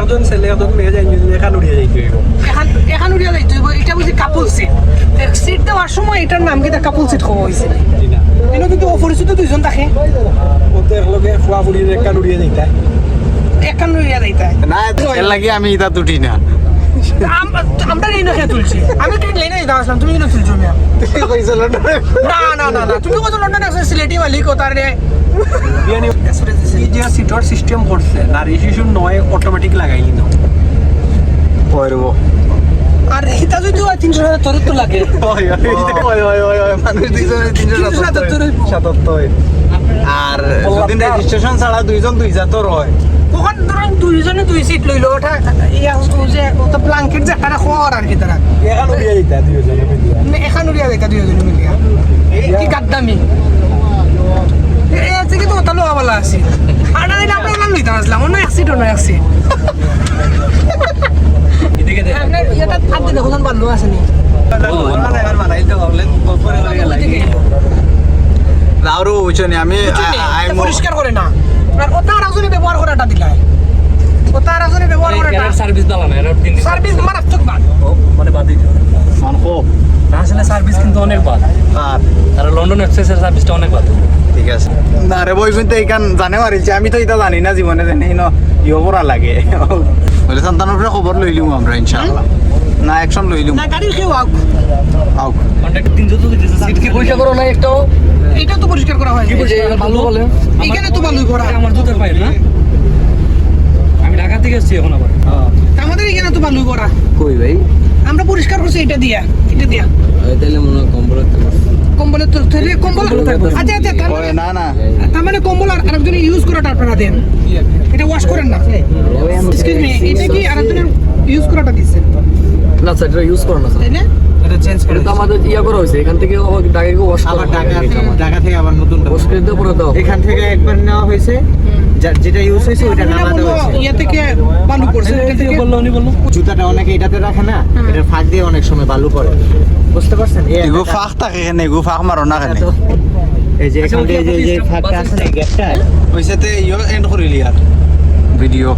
একজন ছেলে একজন মেয়ে যাই এখান উড়িয়ে যাইতে হইব এখান উড়িয়া যাইতে হইব এটা বুঝি কাপল সিট সিট দেওয়ার সময় এটার নাম কি কাপল সিট হওয়া হয়েছে এনে কিন্তু অপরিচিত দুইজন থাকে ওদের লগে ফুয়া ফুড়িয়ে এখান উড়িয়ে যাইতা এখান উড়িয়া যাইতে না এর লাগি আমি এটা তুটি না আমরা এই নখে তুলছি আমি কি লাইনে দিতে আসলাম তুমি কিনা তুলছো মিয়া না না না না তুমি কত লন্ডনে আসলে সিলেটি মালিক ও তার এই যে সিটর সিস্টেম করছে নারী শিশু নয় অটোমেটিক লাগাইলি না ওইরব আর এটা যদি 300,000 তোর তো লাগে মানুষ দুইজনে 377 আর যদি রেজিস্ট্রেশন ছাড়া দুইজন 2000 হয় ওখান ধরুন দুইজনে দুই সিট লইলো ওটা ইয়া যে তো ব্ল্যাঙ্কেট যে একটা খোয়ার আর কি তারা এখান উড়িয়ে যাইতা দুইজনে মিলিয়া এখান উড়িয়া যাইতা দুইজনে মিলিয়া কি গাদ্দামি এই আছে কি তো তালো আবালা আছে আর না আমরা ওলা লইতা আসলাম অন্য এক সিট অন্য এক সিট এদিকে দেখ আপনি এটা আদে দেখুন ভালো আছে নি এবার বানাইতে পারলেন পরে লাগে লাউরু বুঝছনি আমি পরিষ্কার করে না আর ওটা রাজনী ব্যবহার করাটা দিলাই ওটা রাজনী ব্যবহার করাটা সার্ভিস দাও না এর 3 দিন সার্ভিস মারাত্মক বাদ মানে বাদ দিতে মানকো আসলে সার্ভিস কিন্তু অনেক বাদ আর আর লন্ডন এক্সপ্রেসের সার্ভিসটা অনেক বাদ ঠিক আছে না রে বই কিন্তু এইখান জানে মারিছে আমি তো এটা জানি না জীবনে জানি ন ইও পড়া লাগে বলে সন্তানের উপরে খবর লইলিম আমরা ইনশাআল্লাহ না অ্যাকশন লইলিম না গাড়ি খেয়ে আউক আও কন্টাক্ট 300 তো দিতেছে সিট কি পয়সা করো না একটাও এটা তো পরিষ্কার করা হয় এই যে ভালো বলে এখানে তো ভালোই করা আমার জুতার পাইল না আমি ঢাকা থেকে এসেছি এখন আবার আমাদের এখানে তো ভালোই করা কই ভাই আমরা পরিষ্কার করছি এটা দিয়া তাহলে মনে হয় কম্বল রাখতে পারছি কম্বলের তো তাহলে কম্বল আচ্ছা আচ্ছা ওই না না তার মানে কম্বল আর আরেকজন ইউজ করাটা আপনারা দেন এটা ওয়াশ করেন না এক্সকিউজ মি এটা কি আরেকজনের ইউজ করাটা দিচ্ছেন না স্যার এটা ইউজ করো না স্যার তাই না এটা চেঞ্জ করে এটা তো আমাদের ইয়া করা হয়েছে এখান থেকে ঢাকা ওয়াশ আবার ঢাকা থেকে আবার নতুন ওয়াশ করে দিয়ে পরে দাও এখান থেকে একবার নেওয়া হয়েছে যেটা ইউজ হয়েছে ওইটা নামানো হয়েছে ইয়া থেকে বালু পড়ছে এটা থেকে বললো উনি বললো জুতাটা অনেকে এটাতে রাখে না এটার ফাঁক দিয়ে অনেক সময় বালু পড়ে বুঝতে পারছেন এগো ফাঁক থাকে এখানে এগো ফাঁক মারো না এখানে এই যে এখান থেকে যে ফাঁকটা আছে না গ্যাপটা হইছে তে ইও এন্ড করিলি আর ভিডিও